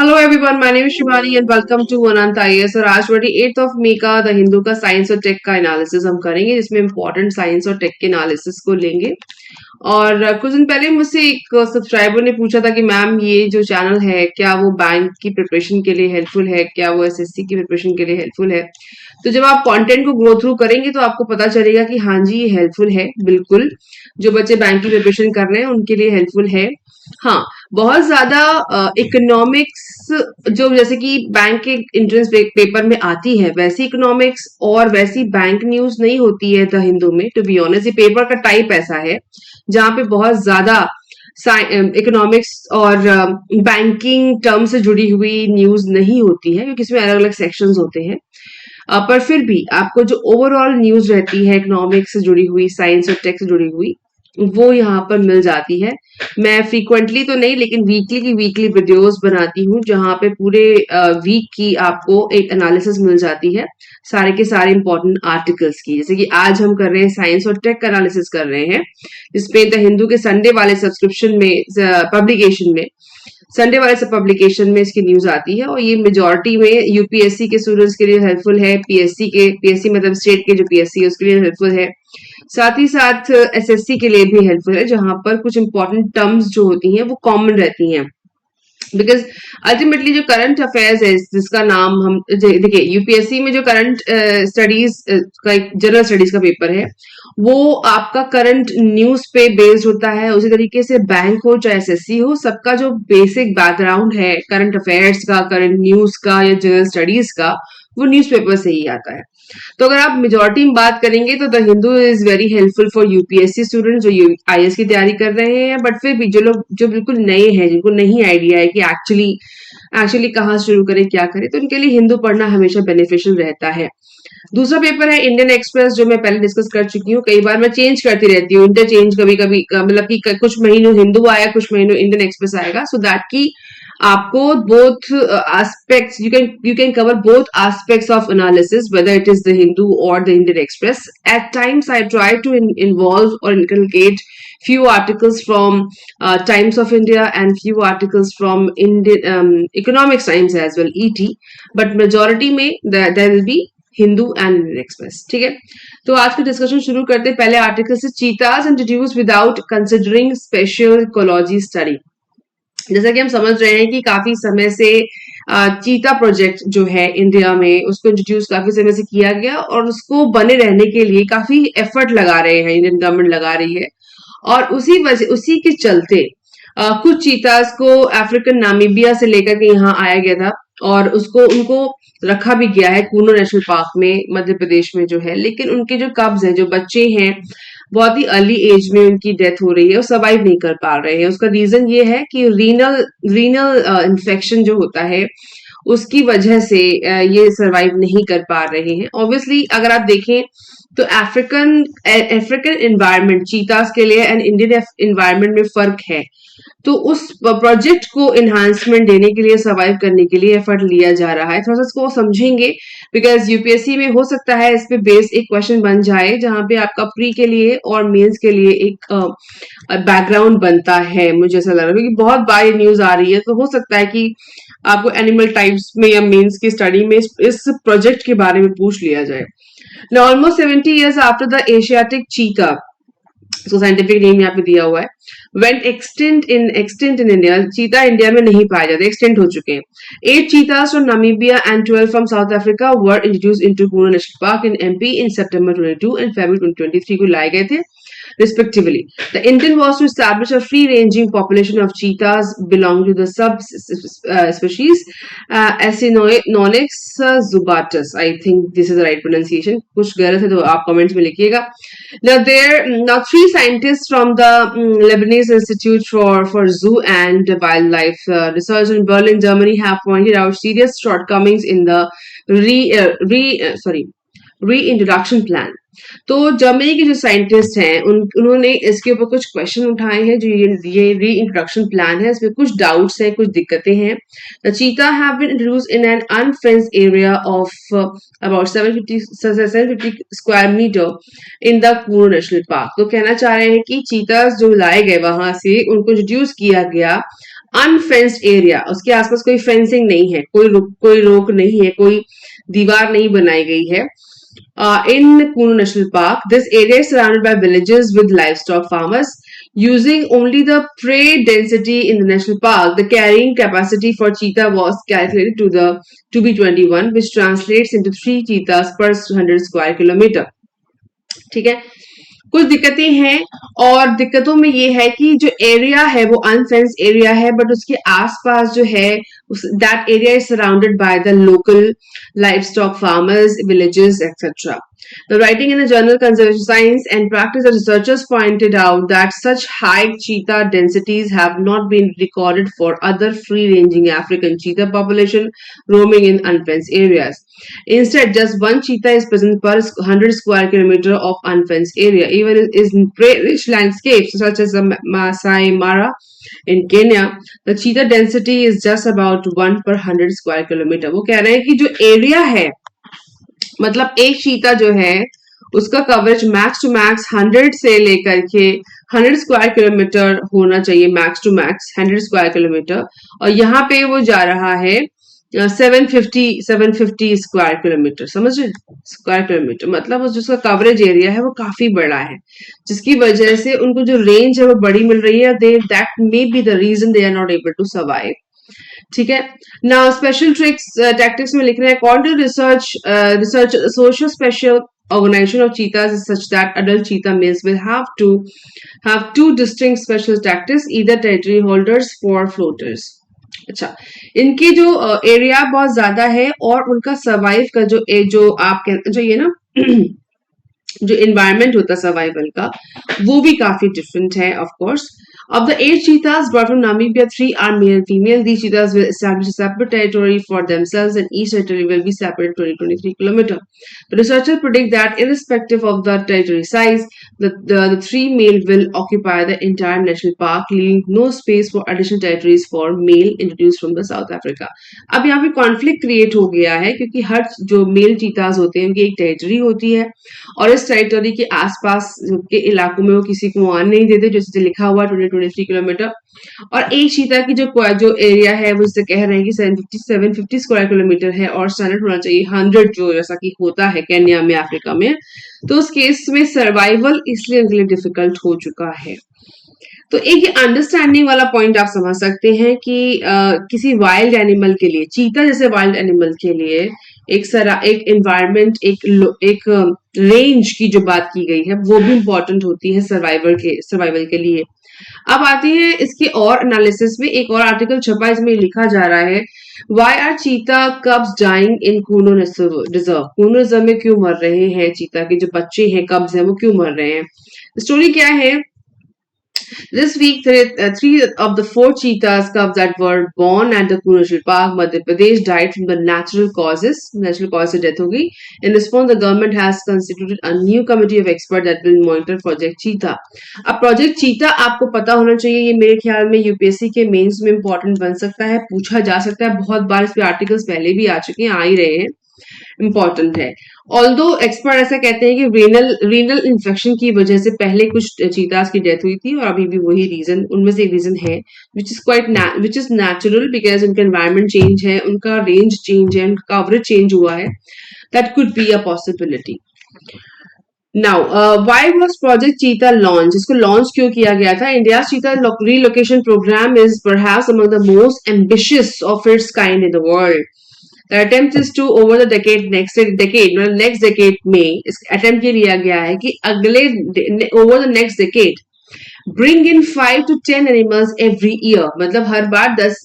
Hello everyone, my name is Shivani and welcome to Anant IAS. और आज 28 मई का द हिंदू का साइंस और टेक का एनालिसिस हम करेंगे, जिसमें इंपॉर्टेंट साइंस और टेक के एनालिसिस को लेंगे। और कुछ दिन पहले मुझसे एक सब्सक्राइबर ने पूछा था कि मैम ये जो चैनल है क्या वो बैंक की प्रिपरेशन के लिए हेल्पफुल है, क्या वो एसएससी की प्रिपरेशन के लिए हेल्पफुल है। तो जब आप कंटेंट को गो थ्रू करेंगे तो आपको पता चलेगा कि हाँ जी, ये हेल्पफुल है बिल्कुल। जो बच्चे बैंक की प्रिपरेशन कर रहे हैं उनके लिए हेल्पफुल है। हाँ, बहुत ज्यादा इकोनॉमिक्स जो जैसे कि बैंक के एंट्रेंस पेपर में आती है वैसी इकोनॉमिक्स और वैसी बैंक न्यूज नहीं होती है द हिंदू में। टू बी ऑनेस्ट, ये पेपर का टाइप ऐसा है जहाँ पे बहुत ज्यादा इकोनॉमिक्स और बैंकिंग टर्म से जुड़ी हुई न्यूज नहीं होती है, क्योंकि इसमें अलग अलग सेक्शंस होते हैं। पर फिर भी आपको जो ओवरऑल न्यूज रहती है इकोनॉमिक्स से जुड़ी हुई, साइंस और टेक से जुड़ी हुई, वो यहाँ पर मिल जाती है। मैं फ्रीक्वेंटली तो नहीं लेकिन वीकली की वीकली वीडियोस बनाती हूँ, जहाँ पे पूरे वीक की आपको एक एनालिसिस मिल जाती है सारे के सारे इंपॉर्टेंट आर्टिकल्स की। जैसे कि आज हम कर रहे हैं साइंस और टेक का एनालिसिस कर रहे हैं, जिसपे द हिंदू के संडे वाले सब्सक्रिप्शन में, पब्लिकेशन में, संडे वाले सब पब्लिकेशन में इसकी न्यूज आती है। और ये मेजोरिटी में यूपीएससी के स्टूडेंट्स के लिए हेल्पफुल है, पीएससी मतलब स्टेट के जो पीएससी है उसके लिए हेल्पफुल है, साथ ही साथ एसएससी के लिए भी हेल्पफुल है, जहां पर कुछ इंपॉर्टेंट टर्म्स जो होती हैं वो कॉमन रहती हैं। बिकॉज अल्टीमेटली जो करंट अफेयर्स है, जिसका नाम हम देखिए, यूपीएससी में जो करंट स्टडीज का एक जनरल स्टडीज का पेपर है, वो आपका करंट न्यूज पे बेस्ड होता है। उसी तरीके से बैंक हो चाहे एसएससी हो, सबका जो बेसिक बैकग्राउंड है करंट अफेयर्स का, करंट न्यूज का या जनरल स्टडीज का, वो न्यूज़पेपर से ही आता है। तो अगर आप मेजोरिटी में बात करेंगे तो the Hindu is very helpful for UPSC student जो आईएएस की तैयारी कर रहे हैं। बट फिर भी जो लोग जो बिल्कुल नए हैं, जिनको नहीं आइडिया है कि एक्चुअली कहाँ शुरू करें, क्या करें, तो उनके लिए हिंदू पढ़ना हमेशा बेनिफिशियल रहता है। दूसरा पेपर है इंडियन एक्सप्रेस, जो मैं पहले डिस्कस कर चुकी हूँ। कई बार मैं चेंज करती रहती हूँ, इंटरचेंज कभी कभी, मतलब कि कुछ महीनों हिंदू आया, कुछ महीनों इंडियन एक्सप्रेस आएगा, सो दैट की आपको both aspects, you can cover both aspects of analysis, whether it is the Hindu or the Indian Express. At times I try to involve or inculcate few articles from Times of India and few articles from Indian Economics Times as well, ET, but majority में there will be Hindu and Indian express. ठीक है, तो आज का discussion शुरू करते हैं पहले आर्टिकल से। Cheetahs introduce without considering special ecology study. जैसा कि हम समझ रहे हैं कि काफी समय से चीता प्रोजेक्ट जो है इंडिया में, उसको इंट्रोड्यूस काफी समय से किया गया और उसको बने रहने के लिए काफी एफर्ट लगा रहे हैं, इंडियन गवर्नमेंट लगा रही है। और उसी के चलते कुछ चीतास को अफ्रीकन नामीबिया से लेकर के यहाँ आया गया था और उनको रखा भी गया है कूनो नेशनल पार्क में, मध्य प्रदेश में जो है। लेकिन उनके जो कब्ज हैं, जो बच्चे हैं, बहुत ही अर्ली एज में उनकी डेथ हो रही है और सर्वाइव नहीं कर पा रहे हैं। उसका रीजन ये है कि रीनल इन्फेक्शन जो होता है उसकी वजह से ये सर्वाइव नहीं कर पा रहे हैं। ऑब्वियसली अगर आप देखें तो अफ्रीकन एनवायरनमेंट चीतास के लिए एंड इंडियन एनवायरनमेंट में फर्क है। तो उस प्रोजेक्ट को एनहांसमेंट देने के लिए, सर्वाइव करने के लिए एफर्ट लिया जा रहा है। थोड़ा सा इसको समझेंगे बिकॉज यूपीएससी में हो सकता है इस पे बेस एक क्वेश्चन बन जाए, जहां पे आपका प्री के लिए और मेंस के लिए एक बैकग्राउंड बनता है। मुझे ऐसा लग रहा है क्योंकि बहुत बार ये न्यूज आ रही है, तो हो सकता है कि आपको एनिमल टाइप्स में या मेंस की स्टडी में इस प्रोजेक्ट के बारे में पूछ लिया जाए। Now, almost 70 years after the Asiatic cheetah, so scientific name यहाँ पे दिया हुआ है, went extinct in India, चीता इंडिया में नहीं पाए जाते, एक्सटेंट हो चुके हैं। 8 cheetahs from Namibia and 12 from South Africa were introduced into Kuno National Park in MP in September 22 and February 2023 को लाए गए थे respectively. The intent was to establish a free-ranging population of cheetahs belonging to the subspecies Acinonyx zubatus. I think this is the right pronunciation. कुछ गलत है तो आप comments में लिखिएगा. Now 3 scientists from the Lebanese Institute for Zoo and Wildlife Research in Berlin, Germany, have pointed out serious shortcomings in the reintroduction plan. तो Germany के जो साइंटिस्ट हैं उन्होंने इसके ऊपर कुछ क्वेश्चन उठाए हैं। जो ये री इंट्रोडक्शन प्लान है, इसमें कुछ डाउट्स हैं, कुछ दिक्कतें हैं। The cheetah have been introduced in an unfenced area of about 750 square metre in the Kuno national park. तो कहना चाह रहे हैं कि चीतास जो लाए गए वहां से, उनको इंट्रोड्यूस किया गया अनफेंस्ड एरिया, उसके आसपास कोई फेंसिंग नहीं है, कोई रोक नहीं है, कोई दीवार नहीं बनाई गई है. In Kuno National Park, this area is surrounded by villages with livestock farmers. Using only the prey density in the national park, the carrying capacity for cheetah was calculated to be 21, which translates into 3 cheetahs per 100 square kilometer. ठीक है. कुछ दिक्कतें हैं, और दिक्कतों में ये है कि जो एरिया है वो अनफेंस्ड एरिया है, बट उसके आसपास जो है that area is surrounded by the local livestock farmers, villages etcetera. The writing in the journal Conservation Science and Practice, the researchers pointed out that such high cheetah densities have not been recorded for other free-ranging African cheetah population roaming in unfenced areas. Instead, just one cheetah is present per 100 square kilometer of unfenced area. Even in prairie-rich landscapes such as the Masai Mara in Kenya, the cheetah density is just about 1 per 100 square kilometer. वो कह रहे हैं कि जो area है, मतलब एक चीता जो है उसका कवरेज मैक्स टू मैक्स 100 से लेकर के 100 स्क्वायर किलोमीटर होना चाहिए, max to max 100 square kilometre, और यहाँ पे वो जा रहा है 750 स्क्वायर किलोमीटर. समझ रहे? स्क्वायर किलोमीटर मतलब जिसका कवरेज एरिया है वो काफी बड़ा है, जिसकी वजह से उनको जो रेंज है वो बड़ी मिल रही है. They that may be the reason they are not able to survive. ठीक है. नाउ स्पेशल ट्रिक्स टैक्टिक्स में लिख रहे हैं, according to research social special organization of cheetahs is such that adult cheetah males will have two distinct special tactics, either territory holders for floaters. अच्छा, इनकी जो area बहुत ज्यादा है और उनका सर्वाइव का जो आप जो ये ना जो एनवायरनमेंट होता है सर्वाइवल का, वो भी काफी डिफरेंट है. Of course, of the 8 cheetahs brought from Namibia, 3 are male and female. These cheetahs will establish a separate territory for themselves, and each territory will be separated 20-23 km. The researchers predict that irrespective of the territory size, the 3 male will occupy the entire national park, leaving no space for additional territories for male introduced from the South Africa. अब यहाँ पे conflict create हो गया है, क्योंकि हर जो mail चीताज होते हैं उनकी एक टेरिटरी होती है, और इस टेरिटरी के आसपास के इलाकों में वो किसी को आने नहीं देते, जैसे लिखा हुआ 20-23 किलोमीटर. और एक चीता की जो एरिया है वो इससे कह रहे हैं कि 750 स्क्वायर किलोमीटर है, और स्टैंडर्ड होना चाहिए 100, जो जैसा कि होता है केन्या में, अफ्रीका में. तो उस केस में सर्वाइवल इसलिए उनके लिए डिफिकल्ट हो चुका है. तो एक अंडरस्टैंडिंग वाला पॉइंट आप समझ सकते हैं कि किसी वाइल्ड एनिमल के लिए, चीता जैसे वाइल्ड एनिमल के लिए एक एनवायरनमेंट, एक रेंज की जो बात की गई है वो भी इंपॉर्टेंट होती है सर्वाइवल के लिए. अब आते हैं इसके और एनालिसिस में. एक और आर्टिकल छपा, इसमें लिखा जा रहा है, why are cheetah cubs dying in Kuno reserve. Kuno reserve में क्यों मर रहे हैं चीता के जो बच्चे हैं, कब्स हैं, वो क्यों मर रहे हैं. स्टोरी क्या है? This week, 3 of the 4 cheetahs cubs that were born at the Kuno National Park, Madhya Pradesh, died from the natural causes. Natural causes death हो गई. In response, the government has constituted a new committee of experts that will monitor Project Cheetah. अब Project Cheetah आपको पता होना चाहिए, ये मेरे ख्याल में यूपीएससी के मेंस में इंपॉर्टेंट बन सकता है, पूछा जा सकता है. बहुत बार इस पे आर्टिकल्स पहले भी आ चुके हैं, आ ही रहे हैं, इंपॉर्टेंट है. ऑल्दो एक्सपर्ट ऐसा कहते हैं कि रीनल इन्फेक्शन की वजह से पहले कुछ चीतास की डेथ हुई थी, और अभी भी वही रीजन, उनमें से एक रीजन है, विच इज नेचुरल, बिकॉज उनका एनवायरनमेंट चेंज है, उनका रेंज चेंज है, उनका कवरेज चेंज हुआ है. That could be a possibility. Now why was project cheetah launch? इसको लॉन्च क्यों किया गया था? India cheetah relocation programme is perhaps among the most ambitious of its kind in the world. The attempt is to over the next decade में इस attempt ये लिया गया है कि अगले over the next decade bring in 5 to 10 animals every year. मतलब हर बार 10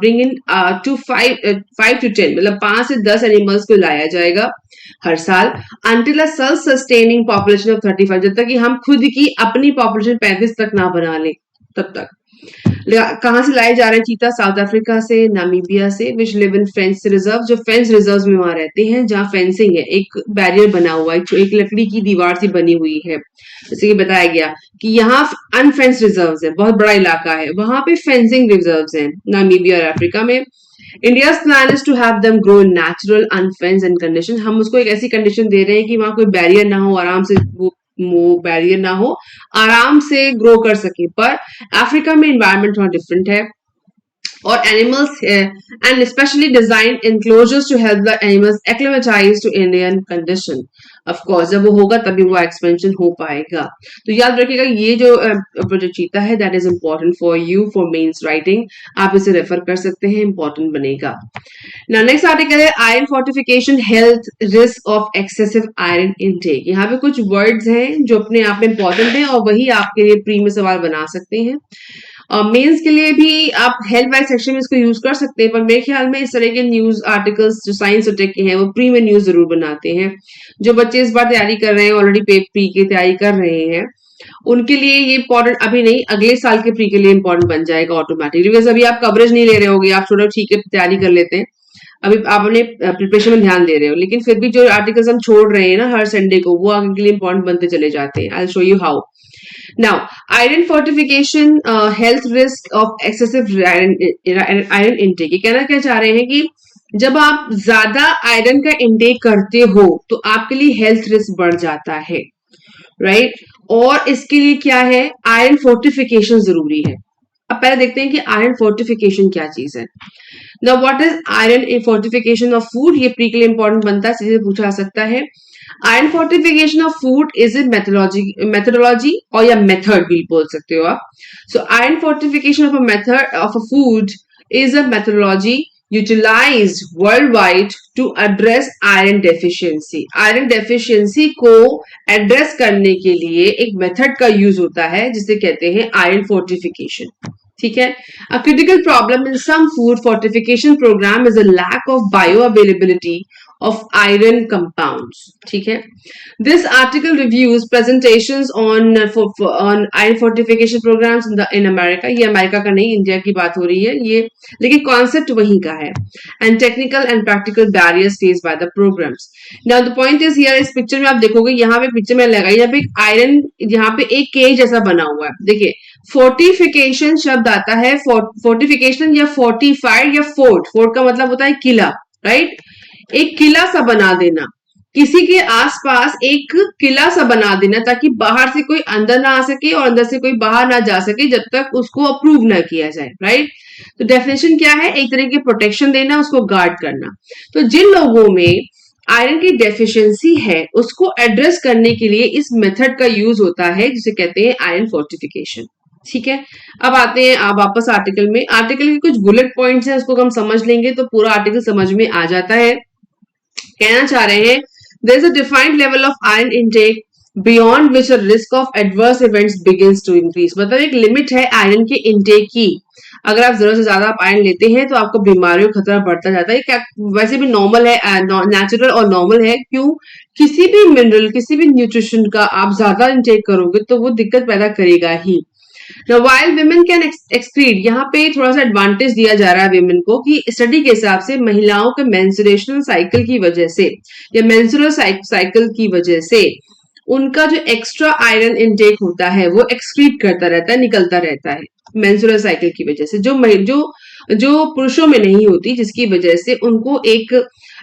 bring in to 5 to 10 मतलब 5 से 10 animals को लाया जाएगा हर साल, until a self-sustaining population of 35, जब तक कि हम खुद की अपनी population 35 तक ना बना लें तब तक. कहां से लाए जा रहे हैं चीता? साउथ अफ्रीका से, नामीबिया से, which live in fence reserve, जो फेंस रिजर्व में वहां रहते हैं, जहां फेंसिंग है, एक बैरियर बना हुआ है, एक लकड़ी की दीवार सी बनी हुई है. जैसे कि बताया गया कि यहाँ अनफेंस रिजर्व है, बहुत बड़ा इलाका है, वहां पे फेंसिंग रिजर्व है नामीबिया और अफ्रीका में. India's plan is to have them grow in natural unfence and condition. हम उसको एक ऐसी कंडीशन दे रहे हैं कि वहां कोई बैरियर ना हो, आराम से वो बैरियर ना हो, आराम से ग्रो कर सके. पर अफ्रीका में एनवायरनमेंट थोड़ा डिफरेंट है, or animals and especially designed enclosures to help the animals acclimatize to Indian condition. Of course जब वो होगा तभी वो एक्सपेंशन हो पाएगा. तो याद रखिएगा ये जो प्रोजेक्ट चीता है that is important for you for mains writing. आप इसे रेफर कर सकते हैं, इंपॉर्टेंट बनेगा. Now next आर्टिकल है iron fortification health risk of excessive iron intake. यहाँ पे कुछ वर्ड्स हैं जो अपने आप में इंपॉर्टेंट हैं और वही आपके लिए प्री में सवाल बना सकते हैं. मेंस के लिए भी आप हेल्थ वाइज सेक्शन में इसको यूज कर सकते हैं, पर मेरे ख्याल में इस तरह के न्यूज आर्टिकल्स जो साइंस और टेक के हैं वो प्री में न्यूज जरूर बनाते हैं. जो बच्चे इस बार तैयारी कर रहे हैं, ऑलरेडी प्री की तैयारी कर रहे हैं, उनके लिए ये इंपॉर्टेंट अभी नहीं, अगले साल के प्री के लिए इंपॉर्टेंट बन जाएगा ऑटोमेटिकली. बिकॉज अभी आप कवरेज नहीं ले रहे होगे, आप थोड़ा ठीक है तैयारी कर लेते हैं, अभी आप अपने प्रिपरेशन में ध्यान दे रहे हो, लेकिन फिर भी जो आर्टिकल्स हम छोड़ रहे हैं ना हर संडे को, वो आगे के लिए इंपॉर्टेंट बनते चले जाते हैं. I will show you how. Now, iron fortification, health risk of excessive iron intake. ये कहना क्या चाह रहे हैं कि जब आप ज्यादा आयरन का इंटेक करते हो तो आपके लिए हेल्थ रिस्क बढ़ जाता है, राइट? और इसके लिए क्या है, आयरन फोर्टिफिकेशन जरूरी है. अब पहले देखते हैं कि आयरन फोर्टिफिकेशन क्या चीज है. Now, what is iron fortification of food? ये प्री के लिए इंपॉर्टेंट बनता है, सीधे पूछा जा सकता है. Iron fortification of food is a methodology और या मेथड भी बोल सकते हो आप. So iron fortification of a method of a food is a methodology utilized world wide to address iron deficiency. Iron deficiency को एड्रेस करने के लिए एक मेथड का यूज होता है जिसे कहते हैं आयरन फोर्टिफिकेशन. ठीक है. A critical problem in some food fortification programme is a lack of bioavailability of iron compounds. ठीक है. This article reviews presentations on iron fortification programs in America. ये अमेरिका का नहीं, इंडिया की बात हो रही है ये, लेकिन कॉन्सेप्ट वहीं का है. And technical and practical barriers faced by the programs. Now the point is here, इस पिक्चर में आप देखोगे, यहाँ पे पिक्चर में लगाई, यहाँ पे एक आयरन, यहाँ पे एक केज जैसा बना हुआ है. देखिए फोर्टिफिकेशन शब्द आता है, फोर्टिफिकेशन या फोर्टिफाइड या फोर्ट का मतलब होता है किला, राइट? एक किला सा बना देना, किसी के आसपास एक किला सा बना देना ताकि बाहर से कोई अंदर ना आ सके और अंदर से कोई बाहर ना जा सके जब तक उसको अप्रूव ना किया जाए, राइट? तो डेफिनेशन क्या है, एक तरह की प्रोटेक्शन देना, उसको गार्ड करना. तो जिन लोगों में आयरन की डेफिशिएंसी है उसको एड्रेस करने के लिए इस मेथड का यूज होता है जिसे कहते हैं आयरन फोर्टिफिकेशन. ठीक है. अब आते हैं आप वापस आर्टिकल में. आर्टिकल के कुछ बुलेट पॉइंट्स हैं, उसको हम समझ लेंगे तो पूरा आर्टिकल समझ में आ जाता है. कहना चाह रहे हैं there is a defined level of iron intake beyond which a risk of adverse events begins to increase. मतलब एक लिमिट है आयरन के इंटेक की. अगर आप जरूरत से ज्यादा आप आयरन लेते हैं तो आपको बीमारियों का खतरा बढ़ता जाता है. क्या वैसे भी नॉर्मल है, नेचुरल और नॉर्मल है. क्यों? किसी भी मिनरल, किसी भी न्यूट्रिशन का आप ज्यादा इंटेक करोगे तो वो दिक्कत पैदा करेगा ही. Now, while women can excrete, यहाँ पे थोड़ा सा एडवांटेज दिया जा रहा है women को कि स्टडी के हिसाब से महिलाओं के मेंस्ट्रुएशनल साइकिल की वजह से या मेंस्ट्रुअल साइकिल की वजह से उनका जो एक्स्ट्रा आयरन इनटेक होता है वो एक्सक्रीट करता रहता है, निकलता रहता है मेंस्ट्रुअल साइकिल की वजह से, जो पुरुषों में नहीं होती, जिसकी वजह से उनको एक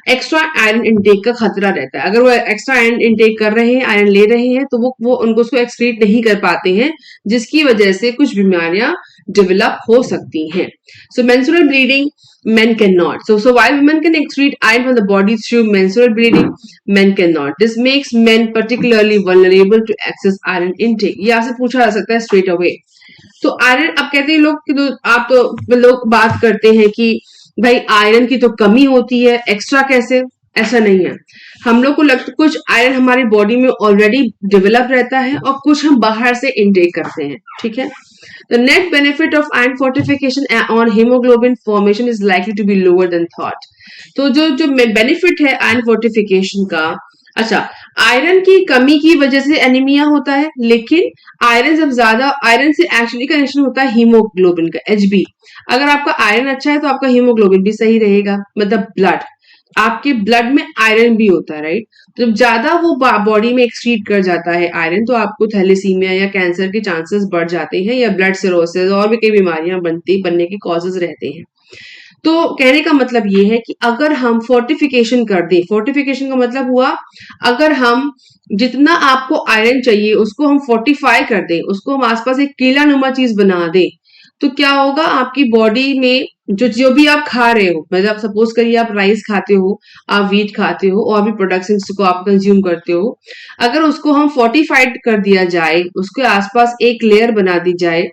एक्स्ट्रा आयरन इनटेक का खतरा रहता है. अगर वो एक्स्ट्रा आयरन इनटेक कर रहे हैं, आयरन ले रहे हैं, तो वो उनको उसको एक्सक्रीट नहीं कर पाते हैं, जिसकी वजह से कुछ बीमारियां डेवलप हो सकती हैं. So menstrual bleeding men cannot. So while women can excrete iron from the body through menstrual bleeding, men cannot. This makes men particularly vulnerable to excess iron intake. ये आपसे पूछा जा सकता है straight away. तो आयरन, अब कहते हैं लोग बात करते हैं कि भाई आयरन की तो कमी होती है, एक्स्ट्रा कैसे? ऐसा नहीं है. हम लोग को लगता कुछ आयरन हमारी बॉडी में ऑलरेडी डेवलप रहता है और कुछ हम बाहर से इनटेक करते हैं. ठीक है. The net benefit of iron fortification on hemoglobin formation is likely to be lower than thought. तो जो बेनिफिट है आयरन फोर्टिफिकेशन का, अच्छा, आयरन की कमी की वजह से एनीमिया होता है, लेकिन आयरन जब ज्यादा, आयरन से एक्चुअली कनेक्शन होता है हीमोग्लोबिन का, HB. अगर आपका आयरन अच्छा है तो आपका हीमोग्लोबिन भी सही रहेगा, मतलब ब्लड, आपके ब्लड में आयरन भी होता है, राइट? तो जब ज्यादा वो बॉडी में एक्सक्रीट कर जाता है आयरन, तो आपको थैलेसीमिया या कैंसर के चांसेस बढ़ जाते हैं, या ब्लड सिरोसिस और भी कई बीमारियां बनने के कॉजेज रहते हैं. तो कहने का मतलब ये है कि अगर हम फोर्टिफिकेशन कर दें, फोर्टिफिकेशन का मतलब हुआ अगर हम जितना आपको आयरन चाहिए उसको हम फोर्टिफाई कर दें, उसको हम आसपास एक किला नुमा चीज बना दें, तो क्या होगा आपकी बॉडी में जो जो भी आप खा रहे हो, मतलब सपोज करिए आप राइस खाते हो, आप व्हीट खाते हो और भी प्रोडक्ट्स को आप कंज्यूम करते हो, अगर उसको हम फोर्टिफाइड कर दिया जाए, उसके आसपास एक लेयर बना दी जाए,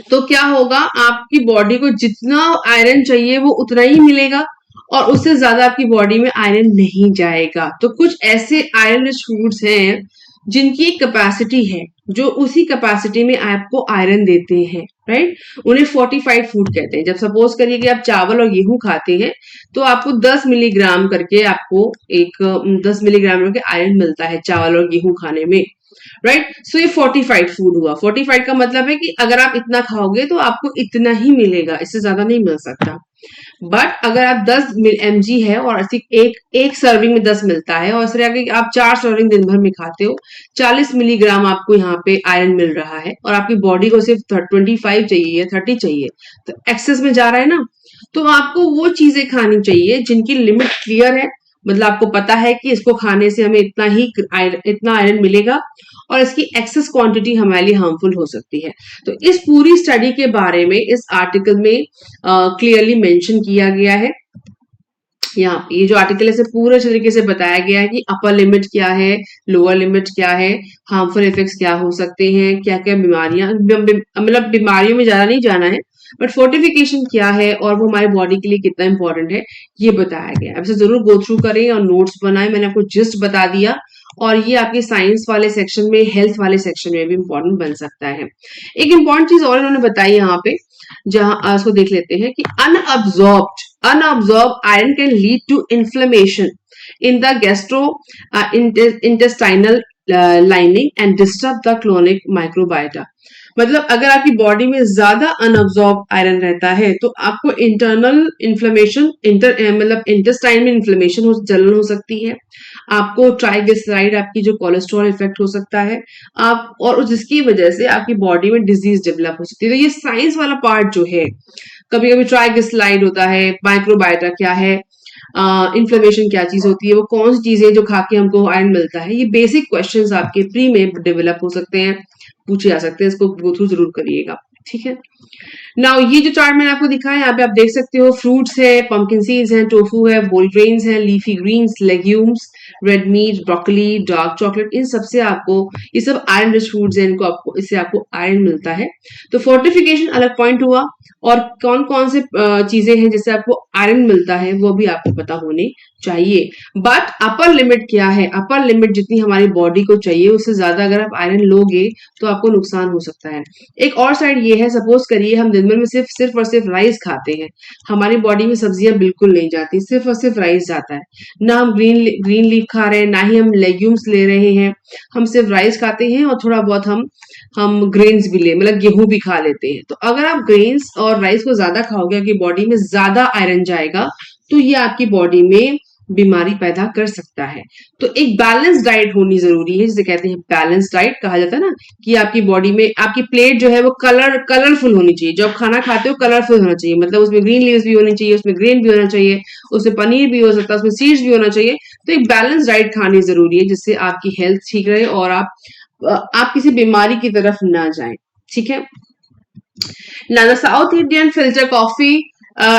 तो क्या होगा आपकी बॉडी को जितना आयरन चाहिए वो उतना ही मिलेगा और उससे ज्यादा आपकी बॉडी में आयरन नहीं जाएगा। तो कुछ ऐसे आयरन रिच फूड्स हैं जिनकी एक कैपेसिटी है, जो उसी कैपेसिटी में आपको आयरन देते हैं, राइट। उन्हें फोर्टिफाइड फूड कहते हैं। जब सपोज करिए कि आप चावल और गेहूं खाते हैं तो आपको 10 मिलीग्राम करके आपको एक 10 मिलीग्राम करके आयरन मिलता है चावल और गेहूं खाने में, राइट। सो ये फोर्टिफाइड फूड हुआ। फोर्टिफाइड का मतलब है कि अगर आप इतना खाओगे तो आपको इतना ही मिलेगा, इससे ज्यादा नहीं मिल सकता। बट अगर आप 10 mg है और एक एक सर्विंग में 10 मिलता है और इसलिए अगर आप 4 सर्विंग दिन भर में खाते हो, 40 मिलीग्राम आपको यहाँ पे आयरन मिल रहा है और आपकी बॉडी को सिर्फ 25 चाहिए या 30 चाहिए, तो एक्सेस में जा रहा है ना। तो आपको वो चीजें खानी चाहिए जिनकी लिमिट क्लियर है, मतलब आपको पता है कि इसको खाने से हमें इतना आयरन मिलेगा और इसकी एक्सेस क्वांटिटी हमारे लिए हार्मफुल हो सकती है। तो इस पूरी स्टडी के बारे में इस आर्टिकल में क्लियरली मेंशन किया गया है। यहाँ पे ये जो आर्टिकल है इसे पूरे तरीके से बताया गया है कि अपर लिमिट क्या है, लोअर लिमिट क्या है, हार्मफुल इफेक्ट्स क्या हो सकते हैं, क्या क्या बीमारियां, मतलब बीमारियों में ज्यादा नहीं जाना है, बट फोर्टिफिकेशन क्या है और वो हमारी बॉडी के लिए कितना इंपॉर्टेंट है ये बताया गया है। अब इसे जरूर गो थ्रू करें और नोट्स बनाएं। मैंने आपको जस्ट बता दिया और ये आपके साइंस वाले सेक्शन में, हेल्थ वाले सेक्शन में भी इंपॉर्टेंट बन सकता है। एक इंपॉर्टेंट चीज और इन्होंने बताई यहाँ पे, जहां उसको देख लेते हैं कि unabsorbed iron can lead to inflammation in the intestinal lining and disturb the colonic microbiota। मतलब अगर आपकी बॉडी में ज्यादा अनअब्सॉर्ब आयरन रहता है तो आपको इंटरनल इन्फ्लेमेशन, मतलब इंटेस्टाइन में इन्फ्लेमेशन हो, जलन हो सकती है, आपको ट्राइग्लिसराइड, आपकी जो कोलेस्ट्रॉल इफेक्ट हो सकता है, आप और जिसकी वजह से आपकी बॉडी में डिजीज डेवलप हो सकती है। तो ये साइंस वाला पार्ट जो है, कभी कभी ट्राइग्लिसराइड होता है, माइक्रोबायोटा क्या है, इन्फ्लेमेशन क्या चीज होती है, वो कौन सी चीजें जो खा के हमको आयरन मिलता है, ये बेसिक क्वेश्चंस आपके प्री में डेवलप हो सकते हैं, पूछे जा सकते हैं। इसको गो थ्रू जरूर करिएगा, ठीक है। नाउ ये जो चार्ट मैंने आपको दिखाया यहाँ पे आप देख सकते हो, फ्रूट्स है, पंपकिन सीड्स है, टोफू है, होल ग्रेन्स है, leafy greens, legumes, red meat, broccoli, dark chocolate, इन सबसे आपको, ये सब आयरन रिच फूड्स हैं, इनको आपको, इससे आपको आयरन मिलता है। तो फोर्टिफिकेशन अलग पॉइंट हुआ और कौन कौन से चीजें हैं जिससे आपको आयरन मिलता है वो भी आपको पता होनी चाहिए। बट अपर लिमिट क्या है, अपर लिमिट जितनी हमारी बॉडी को चाहिए उससे ज्यादा अगर आप आयरन लोगे तो आपको नुकसान हो सकता है। एक और साइड ये है, सपोज करिए हम दिन भर में सिर्फ और सिर्फ राइस खाते हैं, हमारी बॉडी में सब्जियां बिल्कुल नहीं जाती, सिर्फ और सिर्फ राइस जाता है, ना हम ग्रीन लीफ खा रहे हैं, ना ही हम लेग्यूम्स ले रहे हैं, हम सिर्फ राइस खाते हैं और थोड़ा बहुत हम ग्रेन्स भी ले, मतलब गेहूं भी खा लेते हैं। तो अगर आप ग्रेन्स और राइस को ज्यादा खाओगे, आपकी बॉडी में ज्यादा आयरन जाएगा, तो ये आपकी बॉडी में बीमारी पैदा कर सकता है। तो एक बैलेंस डाइट होनी जरूरी है, जिसे कहते हैं बैलेंस डाइट कहा जाता है ना, कि आपकी बॉडी में आपकी प्लेट जो है वो कलरफुल होनी चाहिए। जब खाना खाते हो कलरफुल होना चाहिए, मतलब उसमें ग्रीन लीव्स भी होनी चाहिए, उसमें ग्रेन भी होना चाहिए, उसमें पनीर भी हो सकता है, उसमें सीड्स भी होना चाहिए। तो एक बैलेंस डाइट खानी जरूरी है जिससे आपकी हेल्थ ठीक रहे और आप किसी बीमारी की तरफ ना जाएं, ठीक है ना। साउथ इंडियन फिल्टर कॉफी,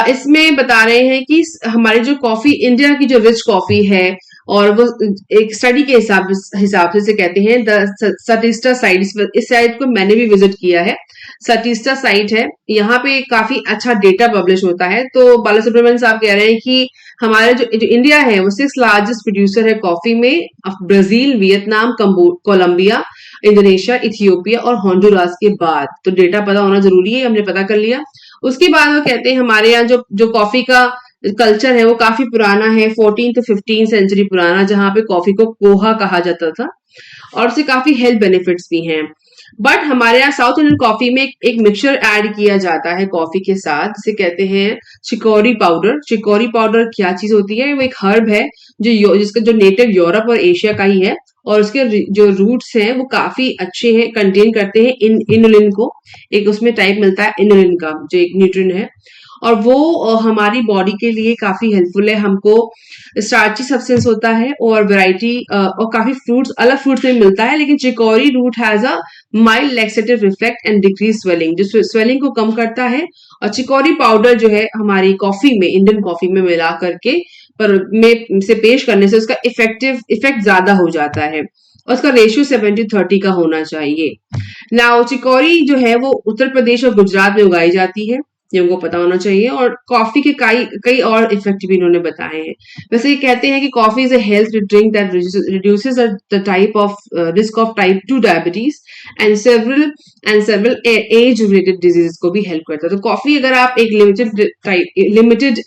इसमें बता रहे हैं कि हमारी जो कॉफी, इंडिया की जो रिच कॉफी है, और वो एक स्टडी के हिसाब से इसे कहते हैं द सटिस्टा साइट। इस साइट को मैंने भी विजिट किया है, सटिस्टा साइट है, यहाँ पे काफी अच्छा डेटा पब्लिश होता है। तो बालासुब्रमण्यन साहब कह रहे हैं कि हमारे जो इंडिया है वो 6th लार्जेस्ट प्रोड्यूसर है कॉफी में, Brazil, Vietnam, Colombia, Indonesia, Ethiopia और होंडुरास के बाद। तो डेटा पता होना जरूरी है, हमने पता कर लिया। उसके बाद वो कहते हैं हमारे यहाँ जो कॉफी का कल्चर है वो काफी पुराना है, 14 to 15 सेंचुरी पुराना, जहां पे कॉफी को कोहा कहा जाता था और उससे काफी हेल्थ बेनिफिट्स भी हैं। बट हमारे यहाँ साउथ इंडियन कॉफी में एक मिक्सचर ऐड किया जाता है कॉफी के साथ, जिसे कहते हैं चिकोरी पाउडर। चिकोरी पाउडर क्या चीज होती है, वो एक हर्ब है जिसका जो नेटिव यूरोप और एशिया का ही है, और उसके जो रूट्स हैं वो काफी अच्छे हैं, कंटेन करते हैं इनुलिन को, एक उसमें टाइप मिलता है इनुलिन का जो एक न्यूट्रिएंट है, और वो हमारी बॉडी के लिए काफी हेल्पफुल है। हमको स्टार्ची सब्सटेंस होता है और वैरायटी और काफी फ्रूट्स अलग फ्रूट्स में मिलता है, लेकिन chicory root has a mild laxative effect and decrease swelling, जो स्वेलिंग को कम करता है। और चिकोरी पाउडर जो है हमारी कॉफी में, इंडियन कॉफी में मिला करके पर में से पेश करने से उसका इफेक्ट ज्यादा हो जाता है और उसका रेशियो 70-30 का होना चाहिए। नाउ चिकोरी जो है वो उत्तर प्रदेश और गुजरात में उगाई जाती है, ये उनको पता होना चाहिए। और कॉफी के कई कई और इफेक्ट भी इन्होंने बताए हैं। वैसे ये कहते हैं कि coffee is a health drink that reduces the type of risk of type 2 diabetes and several age related disease को भी हेल्प करता है। तो कॉफी अगर आप एक लिमिटेड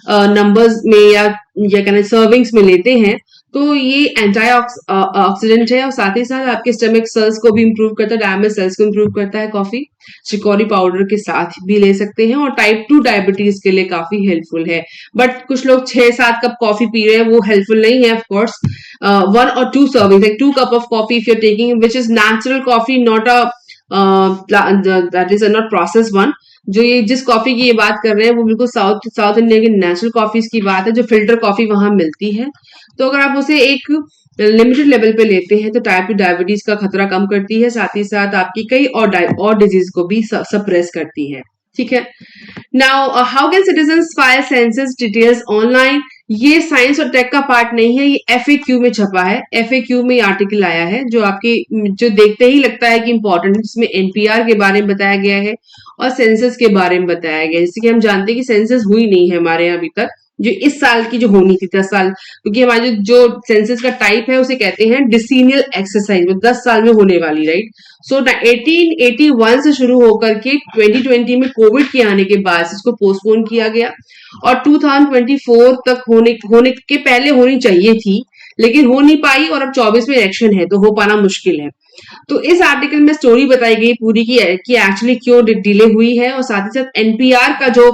नंबर्स में या कहना सर्विंग्स में लेते हैं तो ये एंटी ऑक्सीडेंट है और साथ ही साथ आपके स्टमक सेल्स को भी इंप्रूव करता है, डैमेज सेल्स को इंप्रूव करता है कॉफी। चिकोरी पाउडर के साथ भी ले सकते हैं और टाइप 2 डायबिटीज के लिए काफी हेल्पफुल है। बट कुछ लोग 6-7 कप कॉफी पी रहे हैं, वो हेल्पफुल नहीं है। Of course 1 or 2 serving, like 2 cup of coffee if you're taking which is natural coffee, not a that is not processed one। जो ये जिस कॉफी की ये बात कर रहे हैं वो बिल्कुल साउथ इंडिया की नेचुरल कॉफीज की बात है, जो फिल्टर कॉफी वहां मिलती है। तो अगर आप उसे एक लिमिटेड लेवल पे लेते हैं तो टाइप 2 डायबिटीज का खतरा कम करती है, साथ ही साथ आपकी कई और डिजीज को भी सप्रेस करती है। ठीक है। Now how can citizens file census details online? ये साइंस और टेक का पार्ट नहीं है, ये एफएक्यू में छपा है। एफएक्यू में आर्टिकल आया है जो आपकी जो देखते ही लगता है कि इंपॉर्टेंट। इसमें एनपीआर के बारे में बताया गया है और सेंसस के बारे में बताया गया है। जैसे कि हम जानते हैं कि सेंसस हुई नहीं है हमारे यहाँ अभी तक, जो इस साल की जो होनी थी 10 साल, क्योंकि हमारे जो सेंसस का टाइप है उसे कहते हैं डिसीनियल एक्सरसाइज, 10 साल में होने वाली, राइट। सो 1881 से शुरू होकर के 2020 में कोविड के आने के बाद इसको पोस्टपोन किया गया और 2024 तक होने के पहले होनी चाहिए थी, लेकिन हो नहीं पाई और अब 24 में इलेक्शन है तो हो पाना मुश्किल है। तो इस आर्टिकल में स्टोरी बताई गई पूरी की एक्चुअली क्यों डिले हुई है, और साथ ही साथ एनपीआर का जो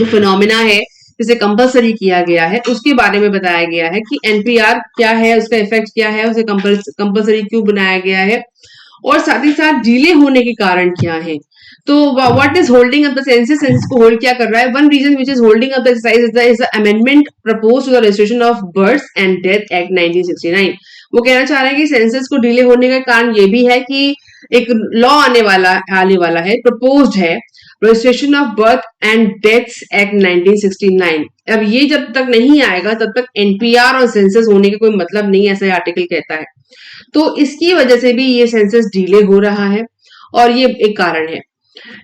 फिनोमिना है जिसे कंपलसरी किया गया है उसके बारे में बताया गया है कि एनपीआर क्या है, उसका इफेक्ट क्या है, उसे कंपलसरी क्यों बनाया गया है, और साथ ही साथ डिले होने के कारण क्या है। तो what is holding up the census? Census को होल्ड क्या कर रहा है? One reason which is holding up the exercise is the amendment proposed to the registration of births and death act 1969। वो कहना चाह रहे हैं कि सेंसस को डिले होने का कारण ये भी है कि एक लॉ आने वाला है, प्रपोज्ड है, registration of birth and deaths act 1969। अब ये जब तक नहीं आएगा तब तक एनपीआर और सेंसस होने का कोई मतलब नहीं, ऐसा आर्टिकल कहता है। तो इसकी वजह से भी ये सेंसस डिले हो रहा है और ये एक कारण है।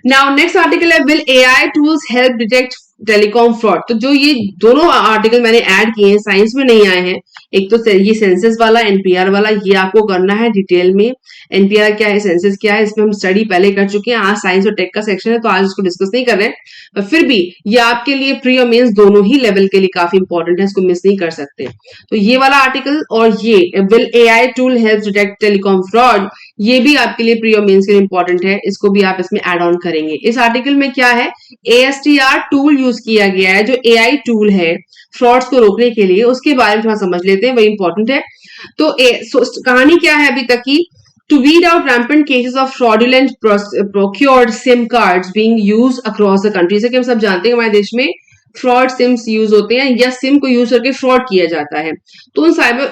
नाउ नेक्स्ट आर्टिकल है, will AI tools help detect telecom fraud? तो जो ये दोनों आर्टिकल मैंने ऐड किए हैं साइंस में नहीं आए हैं, एक तो ये सेंसस वाला, एनपीआर वाला, ये आपको करना है डिटेल में। एनपीआर क्या है, सेंसस क्या है, इसमें हम स्टडी पहले कर चुके हैं। आज साइंस और टेक का सेक्शन है तो आज इसको डिस्कस नहीं कर रहे हैं, पर फिर भी ये आपके लिए प्री और मेंस दोनों ही लेवल के लिए काफी इंपॉर्टेंट है, इसको मिस नहीं कर सकते। तो ये वाला आर्टिकल और ये will AI tool help detect telecom fraud, ये भी आपके लिए प्री और मेंस के लिए इंपॉर्टेंट है, इसको भी आप इसमें एड ऑन करेंगे। इस आर्टिकल में क्या है, एएसटीआर टूल यूज किया गया है, जो एआई टूल है फ्रॉड्स को रोकने के लिए, उसके बारे में थोड़ा समझ लेते हैं, वही इंपॉर्टेंट है। तो कहानी क्या है अभी तक की, to weed out rampant cases of fraudulent procured SIM cards being used across the country। जैसे कि हम सब जानते हैं हमारे देश में फ्रॉड सिम्स यूज होते हैं या सिम को यूज करके फ्रॉड किया जाता है, तो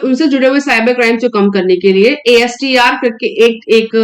उनसे जुड़े हुए साइबर क्राइम को कम करने के लिए एएसटीआर करके एक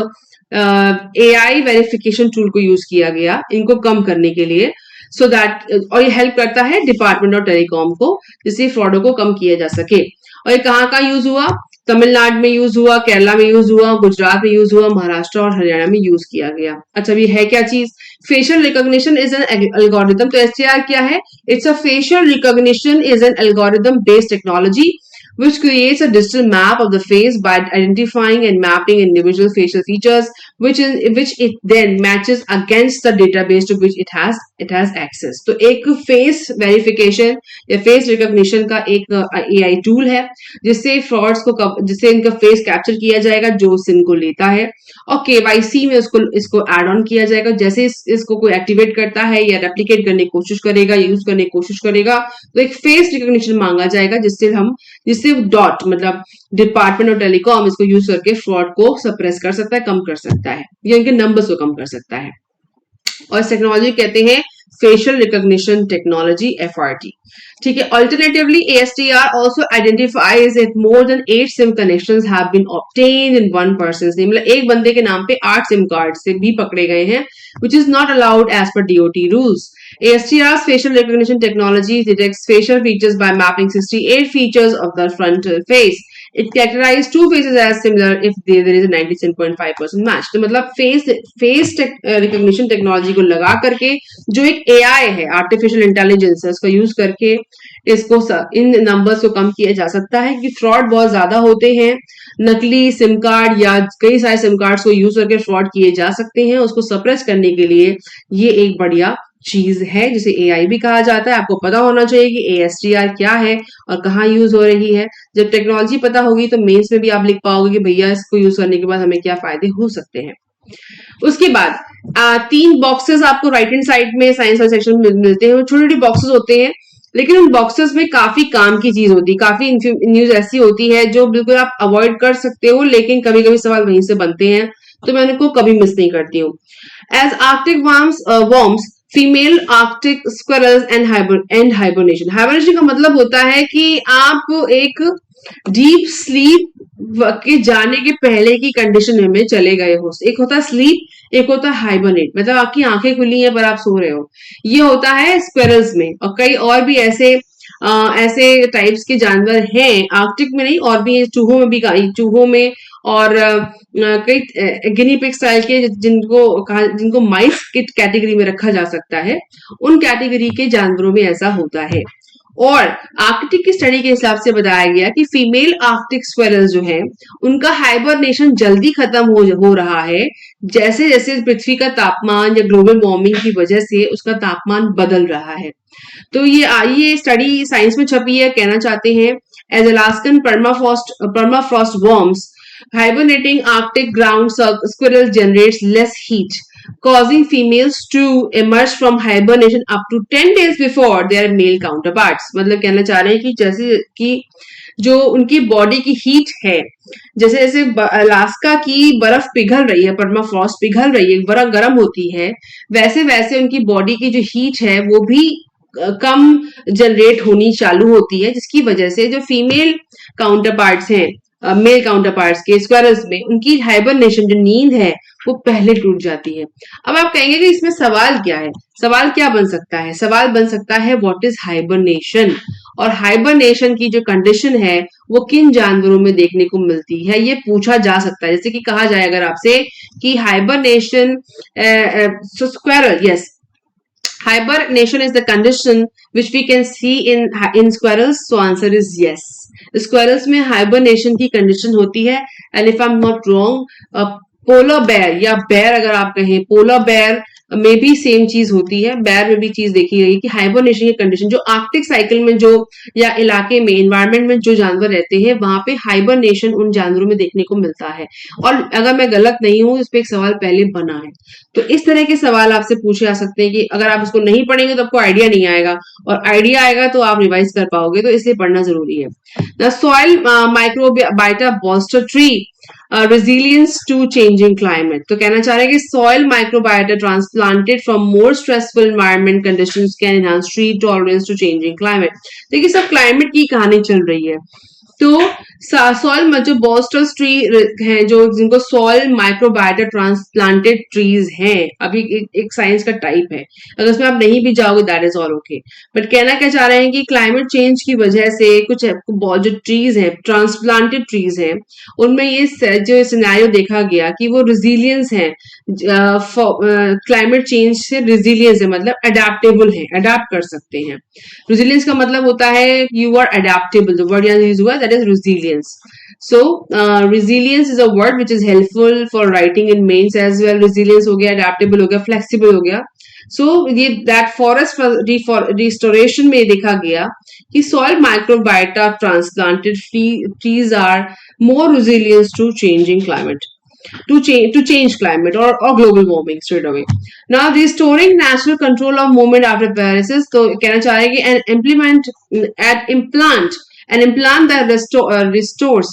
एआई वेरिफिकेशन टूल को यूज किया गया इनको कम करने के लिए, सो दैट, और ये हेल्प करता है डिपार्टमेंट ऑफ टेलीकॉम को, जिससे फ्रॉडों को कम किया जा सके। और ये कहाँ यूज हुआ? तमिलनाडु में यूज हुआ, केरला में यूज हुआ, गुजरात में यूज हुआ, महाराष्ट्र और हरियाणा में यूज किया गया। अच्छा, ये है क्या चीज? Facial recognition is an algorithm. तो एसटीआर क्या है? It's a facial recognition is an algorithm based technology which creates a digital map of the face by identifying and mapping individual facial features, which it then matches against the database to which it has access। तो एक face verification या face recognition का एक AI tool है जिससे frauds को जिससे इनका फेस कैप्चर किया जाएगा जो सिम को लेता है, और केवाईसी में इसको एड ऑन किया जाएगा। जैसे इसको कोई एक्टिवेट करता है या रेप्लिकेट करने की कोशिश करेगा, यूज करने की कोशिश करेगा, तो एक फेस रिकॉग्निशन मांगा जाएगा जिससे डॉट मतलब डिपार्टमेंट ऑफ टेलीकॉम इसको यूज करके फ्रॉड को सप्रेस कर सकता है, कम कर सकता है, या इनके नंबर्स को कम कर सकता है। और इस टेक्नोलॉजी कहते हैं facial recognition technology FRT. ठीक है. Alternatively, ASTR also identifies that more than 8 SIM connections have been obtained in one person's name. मतलब एक बंदे के नाम पे 8 SIM कार्ड से भी पकड़े गए हैं, which is not allowed as per DOT rules. ASTR's facial recognition technology detects facial features by mapping 68 features of the frontal face. It characterizes two faces as similar if there is a 97.5% match. तो मतलब face recognition technology को लगा करके जो एक AI है, artificial intelligence है, उसका यूज करके इसको इन नंबर्स को कम किया जा सकता है कि फ्रॉड बहुत ज्यादा होते हैं. नकली सिम कार्ड या कई सारे सिम कार्ड्स को यूज करके फ्रॉड किए जा सकते हैं. उसको सप्रेस करने के लिए ये एक बढ़िया चीज है जिसे AI भी कहा जाता है. आपको पता होना चाहिए कि ASTR क्या है और कहाँ यूज हो रही है. जब टेक्नोलॉजी पता होगी तो मेंस में भी आप लिख पाओगे कि भैया इसको यूज करने के बाद हमें क्या फायदे हो सकते हैं. उसके बाद 3 बॉक्सेस आपको राइट हैंड साइड में साइंस वाले सेक्शन में मिलते हैं. छोटे छोटे बॉक्सेस होते हैं लेकिन उन बॉक्सेस में काफी काम की चीज होती है. काफी न्यूज ऐसी होती है जो बिल्कुल आप अवॉइड कर सकते हो, लेकिन कभी कभी सवाल वहीं से बनते हैं, तो मैं उनको कभी मिस नहीं करती हूँ. As arctic worms, female arctic squirrels and hibernation. Hibernation का मतलब होता है कि आप एक डीप स्लीप के जाने के पहले की कंडीशन में चले गए हो. एक होता है स्लीप, एक होता है हाइबरनेट, मतलब आपकी आंखें खुली हैं पर आप सो रहे हो. ये होता है स्क्विरल्स में. और कई और भी ऐसे टाइप्स के जानवर हैं, आर्कटिक में नहीं, और भी चूहों में भी, चूहों में और कई गिनी पिग स्टाइल के जिनको माइस की कैटेगरी में रखा जा सकता है, उन कैटेगरी के जानवरों में ऐसा होता है. और आर्कटिक की स्टडी के हिसाब से बताया गया कि फीमेल आर्कटिक स्क्विरल्स जो है उनका हाइबरनेशन जल्दी खत्म हो रहा है जैसे जैसे पृथ्वी का तापमान या ग्लोबल वार्मिंग की वजह से उसका तापमान बदल रहा है. तो ये स्टडी साइंस में छपी है. कहना चाहते हैं as Alaskan permafrost worms hibernating Arctic ground squirrels generates less heat, causing females to emerge from hibernation up to 10 days before their male counterparts. मतलब कहना चाह रहे हैं कि जैसे कि जो उनकी बॉडी की हीट है, जैसे जैसे अलास्का की बर्फ पिघल रही है, परमाफ्रॉस्ट पिघल रही है, बर्फ गर्म होती है, वैसे वैसे उनकी बॉडी की जो हीट है वो भी कम जनरेट होनी चालू होती है, जिसकी वजह से जो फीमेल काउंटर पार्ट्स हैं मेल काउंटर पार्ट्स के स्क्वायरल्स में, उनकी हाइबरनेशन जो नींद है वो पहले टूट जाती है. अब आप कहेंगे कि इसमें सवाल क्या है? सवाल क्या बन सकता है? सवाल बन सकता है व्हाट इज हाइबरनेशन, और हाइबरनेशन की जो कंडीशन है वो किन जानवरों में देखने को मिलती है, ये पूछा जा सकता है. जैसे कि कहा जाए अगर आपसे कि hibernation, squirrel, yes, hibernation is the condition which we can see in squirrels. So answer is yes. Squirrels में hibernation की condition होती है. And if I'm not wrong, polar bear या bear अगर आप कहें, polar bear में भी सेम चीज होती है. बेयर में भी चीज देखी गई कि हाइबरनेशन की कंडीशन जो आर्कटिक साइकिल में जो या इलाके में एनवायरमेंट में जो जानवर रहते हैं वहां पे हाइबरनेशन उन जानवरों में देखने को मिलता है. और अगर मैं गलत नहीं हूं, इस पे एक सवाल पहले बना है. तो इस तरह के सवाल आपसे पूछे जा सकते हैं कि अगर आप इसको नहीं पढ़ेंगे तो आपको आइडिया नहीं आएगा, और आइडिया आएगा तो आप रिवाइज कर पाओगे, तो इसलिए पढ़ना जरूरी है. The soil microbiota bolster tree resilience to changing climate. तो कहना चाह रहे हैं कि soil microbiota transplanted from more stressful environment conditions can enhance tree tolerance to changing climate. देखिए सब क्लाइमेट की कहानी चल रही है. तो सॉइल जो बॉस्टर्स ट्री हैं, जो जिनको सॉइल माइक्रोबायोटा ट्रांसप्लांटेड ट्रीज हैं, अभी एक साइंस का टाइप है, अगर उसमें आप नहीं भी जाओगे that is all okay. But कहना क्या चाह रहे हैं कि क्लाइमेट चेंज की वजह से कुछ जो ट्रीज हैं, ट्रांसप्लांटेड ट्रीज हैं, उनमें ये जो सिनेरियो देखा गया कि वो रिजिलियंस है, क्लाइमेट चेंज से रिजिलियंस है, मतलब अडेप्टेबल है, अडेप्ट कर सकते हैं. रिजिलियंस का मतलब होता है you are adaptable. The word यहाँ यूज हुआ that is resilience. So resilience is a word which is helpful for writing in mains as well. Resilience हो गया, adaptable हो गया, flexible हो गया. So ये that forest restoration में देखा गया कि soil microbiota transplanted trees are more resilient to changing climate. To change climate or global warming straight away. Now restoring natural control of movement after paralysis. तो कहना चाह रहे हैं कि an implant that restores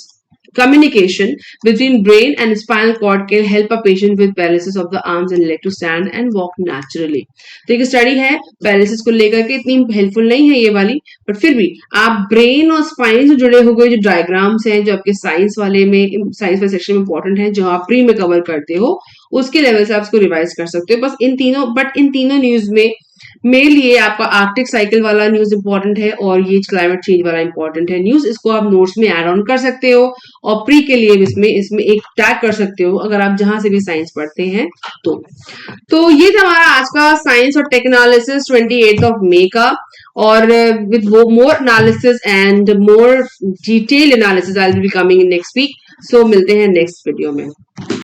communication between brain and spinal cord can help a patient with paralysis of the arms and leg to stand and walk naturally. तो एक study है paralysis को लेकर के, इतनी हेल्पफुल नहीं है ये वाली, बट फिर भी आप ब्रेन और स्पाइन से जुड़े हुए जो डायग्राम्स हैं जो आपके साइंस वाले सेक्शन में इंपॉर्टेंट है, जो आप प्री में कवर करते हो, उसके लेवल से आप इसको रिवाइज कर सकते हो. बस इन तीनों न्यूज में मेरे लिए आपका आर्कटिक साइकिल वाला न्यूज इंपॉर्टेंट है और ये क्लाइमेट चेंज वाला इंपॉर्टेंट है न्यूज. इसको आप नोट्स में ऐड ऑन कर सकते हो और प्री के लिए इसमें एक टैग कर सकते हो अगर आप जहां से भी साइंस पढ़ते हैं तो ये था हमारा आज का साइंस और टेक एनालिसिस 28 ऑफ मे का. और with more analysis and more detail analysis I will be coming in next week. So मिलते हैं नेक्स्ट वीडियो में.